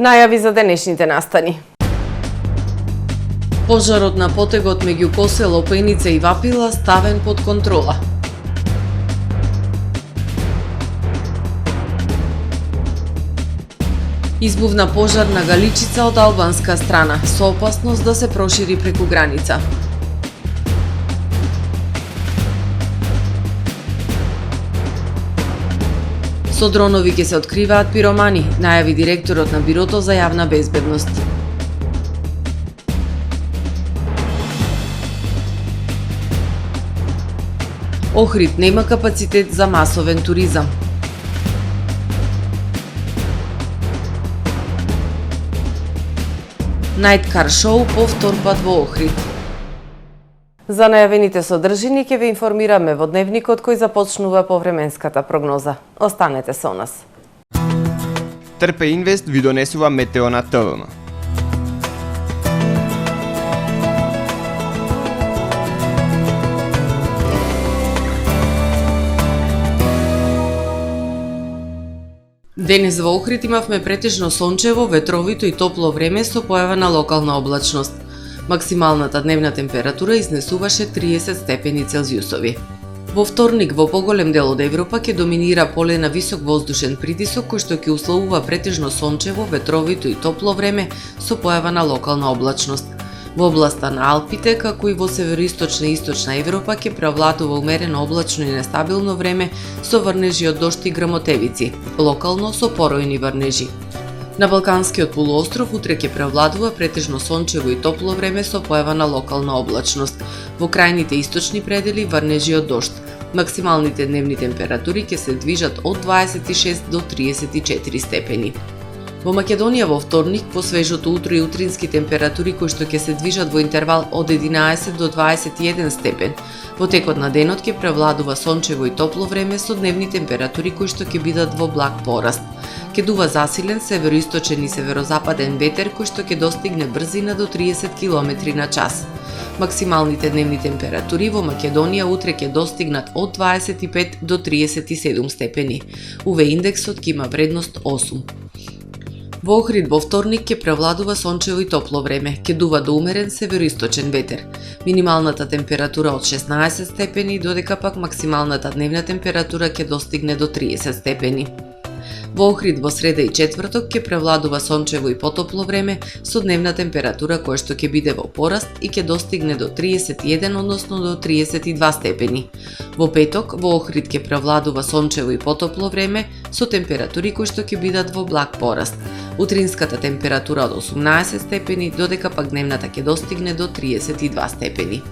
Најави за денешните настани. Пожарот на потегот меѓу Косе, Лопеница и Вапила ставен под контрола. Избувна пожар на Галичица од албанска страна, со опасност да се прошири преку граница. Со дронови ќе се откриваат пиромани, најави директорот на Бирото за јавна безбедност. Охрид нема капацитет за масовен туризам. Најткар шоу повтор пат во Охрид. За најавените содржини ќе ве информираме во дневникот кој започнува по временската прогноза. Останете со нас. Трпе Инвест ви донесува метео на ТВМ. Денес во Охрид имавме претежно сончево, ветровито и топло време со појава на локална облачност. Максималната дневна температура изнесуваше 30 степени Целзиусови. Во вторник во поголем дел од Европа ќе доминира поле на висок воздушен притисок кој што ќе условува претежно сончево, ветровито и топло време со појава на локална облачност. Во областа на Алпите, како и во североисточна и источна Европа, ќе преовладува умерено облачно и нестабилно време со врнежи од дожд и грмотевици, локално со поројни врнежи. На Балканскиот полуостров утре ќе преовладува претежно сончево и топло време со појава на локална облачност. Во крајните источни предели врнежи од дожд. Максималните дневни температури ќе се движат од 26 до 34 степени. Во Македонија во вторник, по свежото утро и утрински температури кои што ќе се движат во интервал од 11 до 21 степен. Во текот на денот ќе превладува сончево и топло време со дневни температури кои што ќе бидат во благ пораст. Ќе дува засилен североисточен и северозападен ветер кој што ќе достигне брзина до 30 км на час. Максималните дневни температури во Македонија утре ќе достигнат од 25 до 37 степени. УВ индексот ќе има вредност 8. Во Охрид во вторник ќе превладува сончево и топло време, ќе дува до умерен североисточен ветер. Минималната температура од 16 степени, додека пак максималната дневна температура ќе достигне до 30 степени. Во Охрид во среда и четврток ќе превладува сончево и потопло време со дневна температура која што ќе биде во пораст и ќе достигне до 31, односно до 32 степени. Во петок во Охрид ќе превладува сончево и потопло време со температури кои што ќе бидат во благ пораст. Утринската температура од 18 степени, додека пак дневната ќе достигне до 32 степени.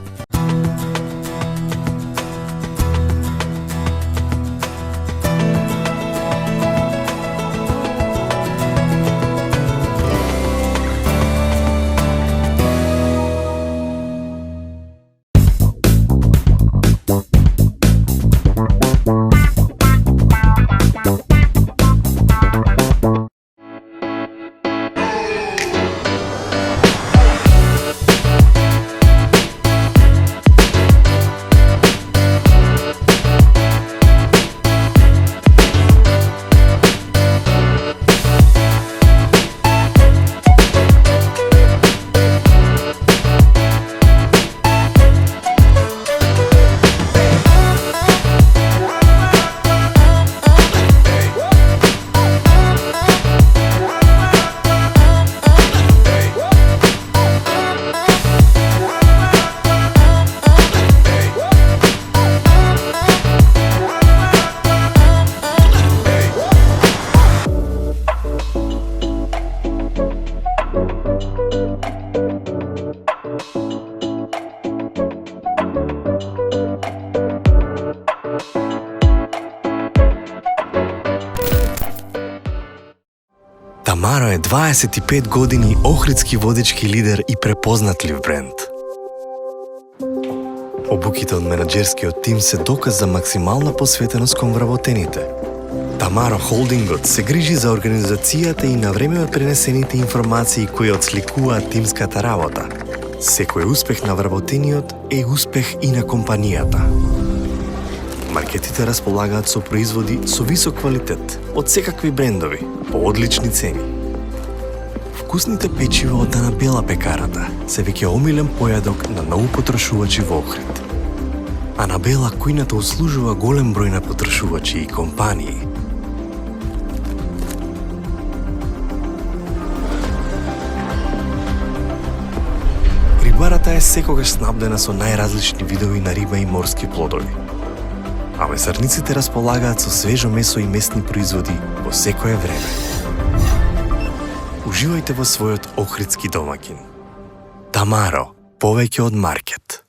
Тамаро е 25 години охридски водечки лидер и препознатлив бренд. Обуките од менаџерскиот тим се доказ за максимална посветеност кон вработените. Тамаро Холдингот се грижи за организацијата и на време пренесените информации кои отсликуваат тимската работа. Секој успех на вработениот е успех и на компанијата. Маркетите располагаат со производи со висок квалитет од секакви брендови по одлични цени. вкусните печива од Анабела пекарата се веќе омилен појадок на многу потрошувачи во Охрид. Анабела кујната услужува голем број на потрошувачи и компании. Рибарата е секогаш снабдена со најразлични видови на риба и морски плодови. А месарниците располагаат со свежо месо и месни производи во секое време. Уживајте во својот охридски домаќин. Тамаро, повеќе од маркет.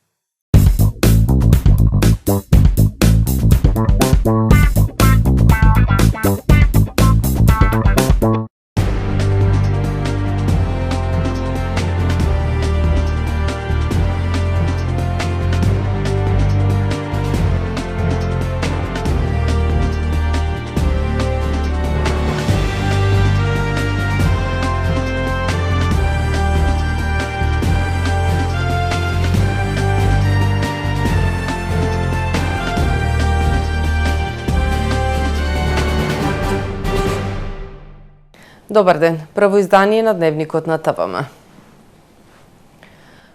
Добар ден, прво издание на Дневникот на ТВМ.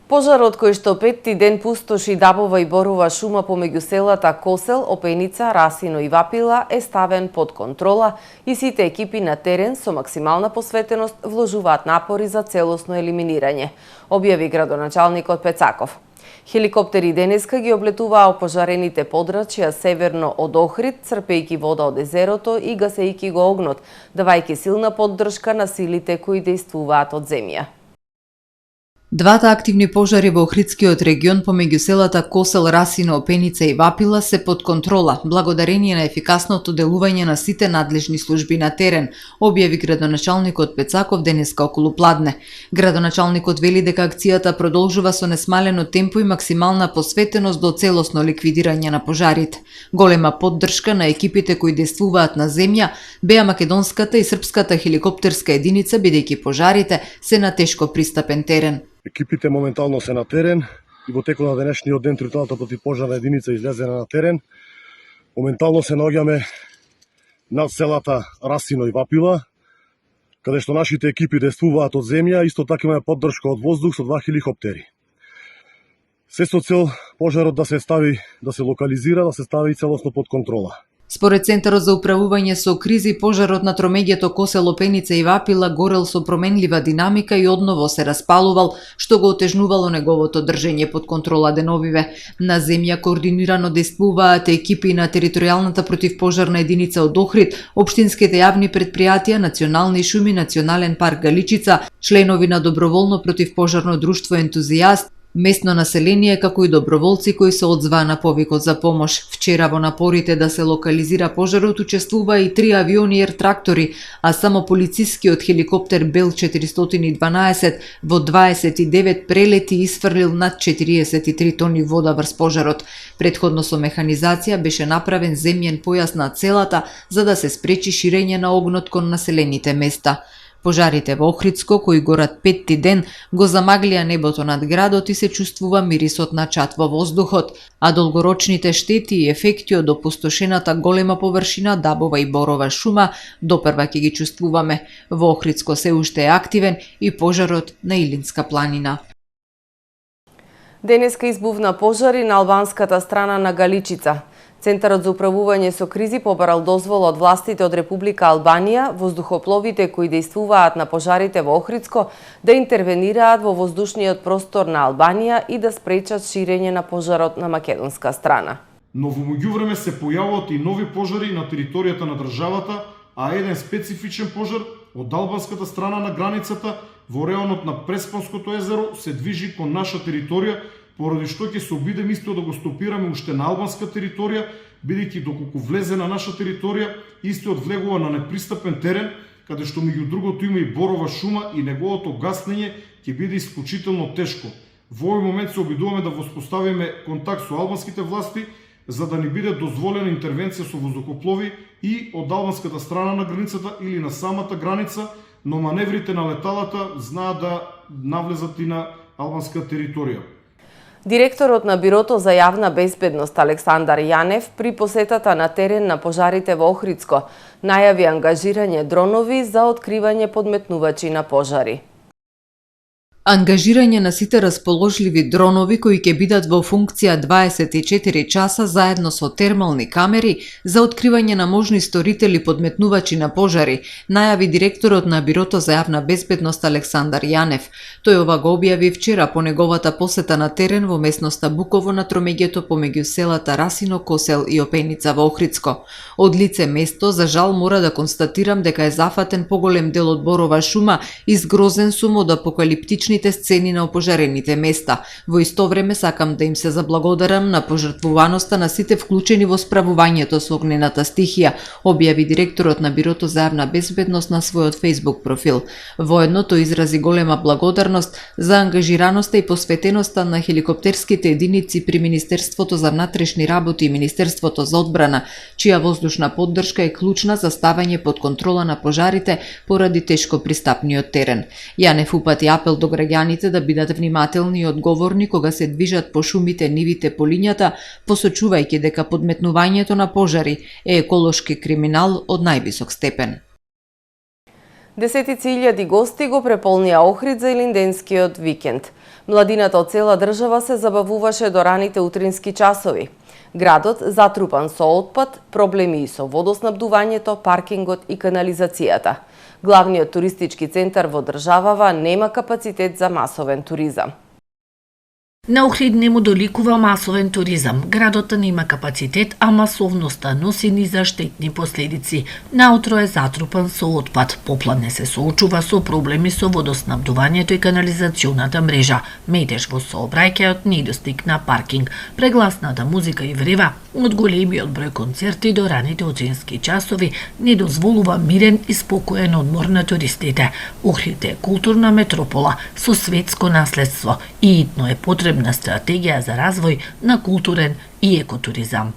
Пожарот кој што петти ден пустоши Дабова и Борова шума помеѓу селата Косел, Опеница, Расино и Вапила е ставен под контрола и сите екипи на терен со максимална посветеност вложуваат напори за целосно елиминирање, објави градоначалникот Пецаков. Хеликоптери денеска ги облетуваа опожарените подрачја северно од Охрид, црпејќи вода од езерото и гасејќи го огнот, давајќи силна поддршка на силите кои действуваат од земја. Двата активни пожари во Охридскиот регион помеѓу селата Косел, Расино, Опеница и Вапила се под контрола, благодарение на ефикасното делување на сите надлежни служби на терен, објави градоначалникот Пецаков денеска околу пладне. Градоначалникот вели дека акцијата продолжува со несмалено темпо и максимална посветеност до целосно ликвидирање на пожарите. Голема поддршка на екипите кои действуваат на земја беа македонската и српската хеликоптерска единица, бидејќи пожарите се на тешко пристапен терен. Екипите моментално се на терен и во текот на денешниот ден територијалната противпожарна единица излезена на терен. Моментално се наоѓаме над селата Расино и Вапила, каде што нашите екипи действуваат од земја, исто така имаме поддршка од воздух со 2 хеликоптери. Се со цел пожарот да се локализира, да се стави целосно под контрола. Според Центарот за управување со кризи, пожарот на тромеѓето Косел, Опеница и Вапила горел со променлива динамика и одново се распалувал, што го отежнувало неговото држење под контрола деновиве. На земја координирано действуваат екипи на територијалната противпожарна единица од Охрид, општинските јавни предпријатија, национални шуми, Национален парк Галичица, членови на доброволно противпожарно друштво Ентузијаст, местно население, како и доброволци кои се одзваа на повикот за помош. Вчера во напорите да се локализира пожарот учествува и 3 авиони ер-трактори, а само полицискиот хеликоптер Бел 412 во 29 прелети isfрлил над 43 тони вода врз пожарот. Предходно со механизација беше направен земјен појас на целата за да се спречи ширење на огнот кон населените места. Пожарите во Охридско, кои горат петти ден, го замаглија небото над градот и се чувствува мирисот на чад во воздухот, а долгорочните штети и ефекти од опустошената голема површина Дабова и Борова шума допрва ќе ги чувствуваме. Во Охридско се уште е активен и пожарот на Илинска планина. Денеска избувна пожари на албанската страна на Галичица. Центарот за управување со кризи побарал дозвола од властите од Република Албанија воздухопловите кои действуваат на пожарите во Охридско да интервенираат во воздушниот простор на Албанија и да спречат ширење на пожарот на македонска страна. Но во меѓувреме се појавуваат и нови пожари на територијата на државата, а еден специфичен пожар од албанската страна на границата во реонот на Преспанското езеро се движи кон наша територија, поради што ќе се обидеме исто да го стопираме уште на албанска територија, бидејќи доколку влезе на наша територија, истиот влегува на непристапен терен, каде што меѓу другото има и борова шума и неговото гаснење ќе биде исклучително тешко. Во овој момент се обидуваме да воспоставиме контакт со албанските власти, за да ни биде дозволена интервенција со воздухоплови и од албанската страна на границата или на самата граница, но маневрите на леталата знаат да навлезат и на албанска територија. Директорот на Бирото за јавна безбедност Александар Јанев при посетата на терен на пожарите во Охридско најави ангажирање дронови за откривање подметнувачи на пожари. Ангажирање на сите расположливи дронови кои ќе бидат во функција 24 часа заедно со термални камери за откривање на можни сторители подметнувачи на пожари, најави директорот на Бирото за јавна безбедност Александар Јанев. Тој ова го објави вчера по неговата посета на терен во местноста Буково на тромеѓето помеѓу селата Расино, Косел и Опеница во Охридско. Од лице место, за жал мора да констатирам дека е зафатен поголем дел од борова шума и згрозен сум од апокалиптични сцени на опожарените места. Во исто време сакам да им се заблагодарам на пожртвуваноста на сите вклучени во справувањето со огнената стихија, објави директорот на Бирото за јавна безбедност на својот Facebook профил. Воедно тој изрази голема благодарност за ангажираноста и посветеноста на хеликоптерските единици при Министерството за внатрешни работи и Министерството за одбрана, чија воздушна поддршка е клучна за ставање под контрола на пожарите поради тешко пристапниот терен. Јанев упати апел до граѓаните да бидат внимателни и одговорни кога се движат по шумите, нивите, полињата, посочувајќи дека подметнувањето на пожари е еколошки криминал од највисок степен. Десетици илјади гости го преполнија Охрид за илинденскиот викенд. Младината од цела држава се забавуваше до раните утрински часови. Градот затрупан со отпад, проблеми и со водоснабдувањето, паркингот и канализацијата. Главниот туристички центар во државава нема капацитет за масовен туризам. На Охрид не му доликува масовен туризам. Градот нема капацитет, а масовноста носи низа штетни последици. Наутро е затрупан со отпад. Поплане се соочува со проблеми со водоснабдувањето и канализационата мрежа. Метеж во сообраќајот, недостиг на паркинг, прегласната музика и врева од големиот број концерти до раните утрински часови не дозволува мирен и спокоен одмор на туристите. Охрид е културна метропола со светско наследство и итно е потребна стратегија за развој на културен и екотуризам.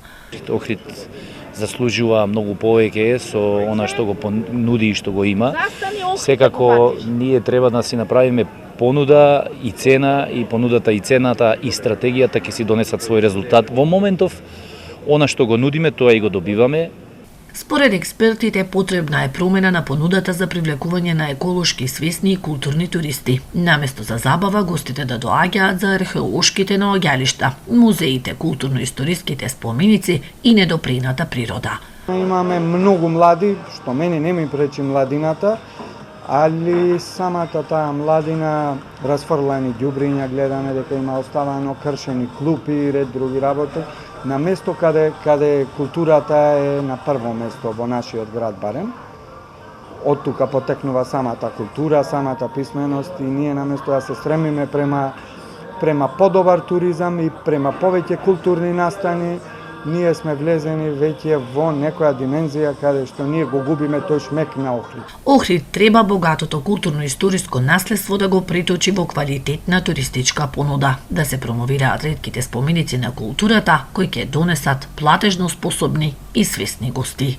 Охрид заслужува многу повеќе со она што го понуди и што го има. Секако ние треба да си направиме понуда и цена, и понудата и цената и стратегијата ќе си донесат свој резултат. Во моментов она што го нудиме, тоа и го добиваме. Според експертите, потребна е промена на понудата за привлекување на еколошки свесни и културни туристи. Наместо за забава, гостите да доаѓаат за археолошките наоѓалишта, музеите, културно-историските споменици и недопрената природа. Имаме многу млади, што мене не ми пречи младината, али самата таа младина, расфрлани ѓубриња, гледаме дека има оставано кршени клупи и ред други работи, на место каде културата е на прво место во нашиот град барем. Од тука потекнува самата култура, самата писменост и ние на место да се стремиме према подобар туризам и према повеќе културни настани, ние сме влезени веќе во некоја димензија каде што ние го губиме тој шмек на Охрид. Охрид треба богатото културно-историско наследство да го преточи во квалитетна туристичка понуда, да се промовираат ретките споменици на културата кои ќе донесат платежно способни и свесни гости.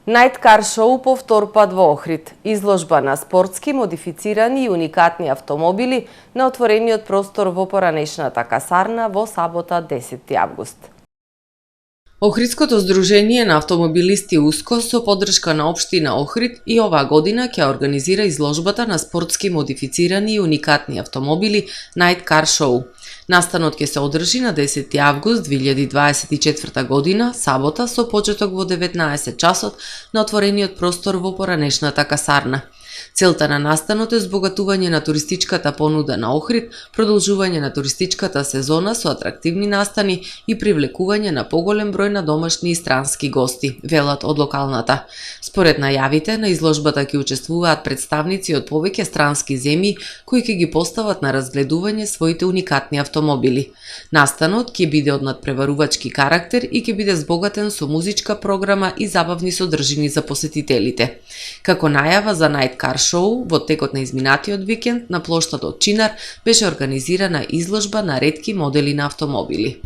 Night Car Show по втор пат во Охрид. Изложба на спортски, модифицирани и уникатни автомобили на отворениот простор во поранешната касарна во сабота 10 август. Охридското здружение на автомобилисти УСКО со поддршка на општина Охрид и оваа година ќе организира изложбата на спортски, модифицирани и уникатни автомобили Night Car Show. Настанот ќе се одржи на 10 август 2024 година, сабота, со почеток во 19 часот на отворениот простор во поранешната касарна. Целта на настанот е збогатување на туристичката понуда на Охрид, продолжување на туристичката сезона со атрактивни настани и привлекување на поголем број на домашни и странски гости, велат од локалната. Според најавите, на изложбата ќе учествуваат представници од повеќе странски земји кои ќе ги постават на разгледување своите уникатни автомобили. Настанот ќе биде од надпреварувачки карактер и ќе биде збогатен со музичка програма и забавни содржини за посетителите. Како најава за Night Car Show, во текот на изминатиот викенд на плоштадот Чинар беше организирана изложба на ретки модели на автомобили.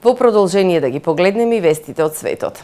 Во продолжение да ги погледнеме и вестите од светот.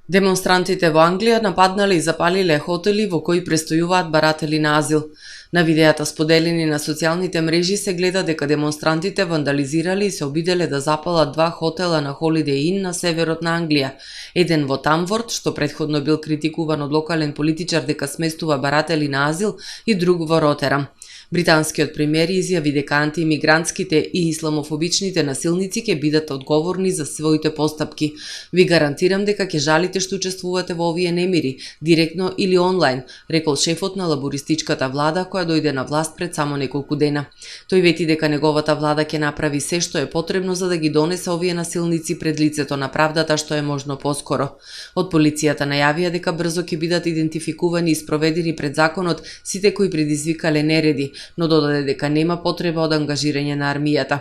Демонстрантите во Англија нападнале и запалиле хотели во кои престојуваат баратели на азил. На видеата споделени на социјалните мрежи се гледа дека демонстрантите вандализирале и се обиделе да запалат два хотела на Holiday Inn на северот на Англија. Еден во Тамворт, што претходно бил критикуван од локален политичар дека сместува баратели на азил, и друг во Ротерам. Британскиот премиер изјави дека антиимигрантските и исламофобичните насилници ќе бидат одговорни за своите постапки. Ви гарантирам дека ќе жалите што учествувате во овие немири, директно или онлайн, рекол шефот на лабористичката влада која дојде на власт пред само неколку дена. Тој вети дека неговата влада ќе направи се што е потребно за да ги донесе овие насилници пред лицето на правдата што е можно поскоро. Од полицијата најавија дека брзо ќе бидат идентификувани и спроведени пред законот сите кои предизвикале нереди, но додаде дека нема потреба од ангажирање на армијата.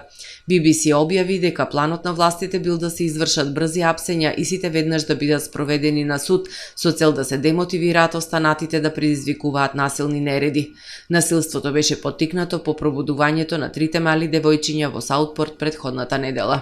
BBC објави дека планот на властите бил да се извршат брзи апсења и сите веднаш да бидат спроведени на суд со цел да се демотивираат останатите да предизвикуваат насилни нереди. Насилството беше поттикнато по пробудувањето на трите мали девојчиња во Саутпорт претходната недела.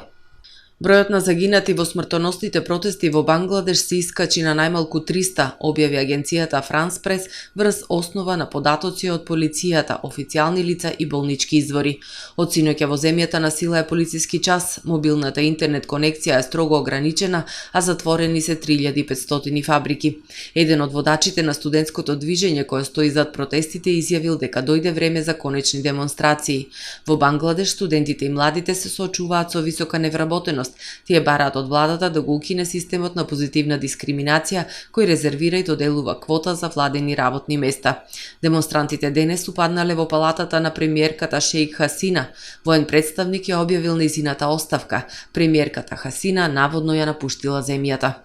Бројот на загинати во смртоносните протести во Бангладеш се искачи на најмалку 300, објави агенцијата France Press врз основа на податоци од полицијата, официјални лица и болнички извори. Од синоќа во земјата на сила е полициски час, мобилната интернет конекција е строго ограничена, а затворени се 3500 фабрики. Еден од водачите на студентското движење кој стои зад протестите изјавил дека дојде време за конечни демонстрации. Во Бангладеш студентите и младите се соочуваат со висока невработеност. Тие бараат од владата да го укине системот на позитивна дискриминација кој резервира и доделува квота за владени работни места. Демонстрантите денес упаднале во палатата на премиерката Шејк Хасина. Воен представник ја објавил нејзината оставка. Премиерката Хасина наводно ја напуштила земјата.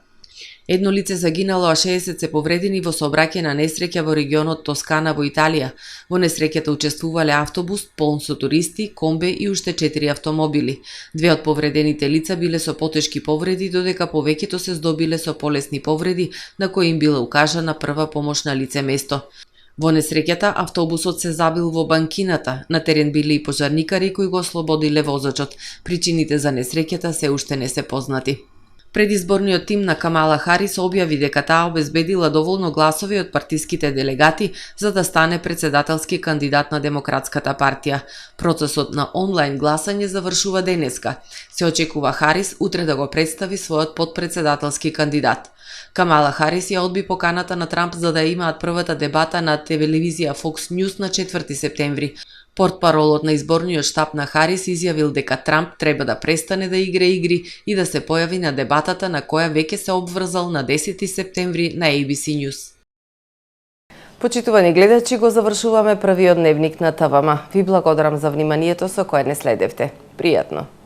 Едно лице загинало, а 60 се повредени во сообраќајна несреќа во регионот Тоскана во Италија. Во несреќата учествувале автобус полн со туристи, комбе и уште 4 автомобили. Две од повредените лица биле со потешки повреди, додека повеќето се здобиле со полесни повреди на кои им била укажана прва помош на лице место. Во несреќата автобусот се забил во банкината. На терен биле и пожарникари кои го ослободиле возачот. Причините за несреќата се уште не се познати. Предизборниот тим на Камала Харис објави дека таа обезбедила доволно гласови од партиските делегати за да стане председателски кандидат на Демократската партија. Процесот на онлайн гласање завршува денеска. Се очекува Харис утре да го представи својот подпредседателски кандидат. Камала Харис ја одби поканата на Трамп за да имаат првата дебата на телевизија Fox News на 4 септември. Портпаролот на изборниот штаб на Харис изјавил дека Трамп треба да престане да игра игри и да се појави на дебатата на која веќе се обврзал на 10 септември на ABC News. Почитувани гледачи, го завршуваме првиот дневник на ТВМ. Ви благодарам за вниманието со кое не следевте. Пријатно!